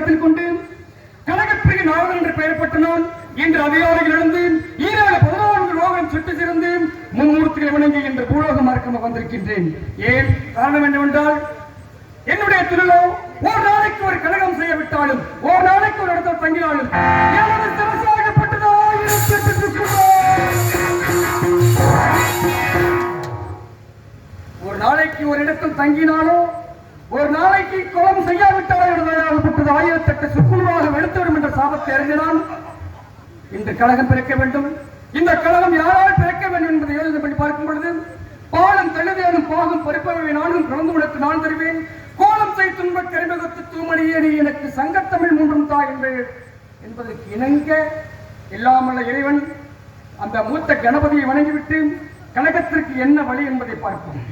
கருத்தில் கொண்டு கனகப்பிரிய நாவல் என்று பெயர்பட்ட நான் இன்று அதிகாலையில் இருந்து ஈராக 14 ரோகம் சுட்டு சிறந்து மும்மூர்த்திகளை வணங்கி இன்று பூலோக மார்க்கமாக வந்திருக்கின்றேன். ஏன் காரணம் என்னவென்றால் என்னுடைய திருளோ ஒரு நாளைக்கு ஒரு கழகம் செய்ய விட்டாலும் ஒரு நாளைக்கு ஒரு இடத்தில் தங்கினாலும் ஒரு நாளைக்கு ஒரு இடத்தில் தங்கினாலோ ஒரு நாளைக்கு குளம் செய்யாவிட்டாலும் 1008 சுக்குநூறாக வெளுத்துவிடும் என்ற சாபத்தை அறிந்தினான். இந்த கழகம் பிறக்க வேண்டும். இந்த கழகம் யாரால் பிறக்க வேண்டும் என்பதை யோசனை பண்ணி பார்க்கும் பொழுது பாலம் தழுதேனும் பாகம் பறிப்பவை நானும் கலந்து உனக்கு நான் தருவேன். கோலம் செய் துன்ப கரிமகத்து தூமணியே நீ எனக்கு சங்கத்தமிழ் மூன்றும் தா என்பதற்கு இணங்க எல்லாமல்ல இறைவன் அந்த மூத்த கணபதியை வணங்கிவிட்டு கழகத்திற்கு என்ன வழி என்பதை பார்ப்போம்.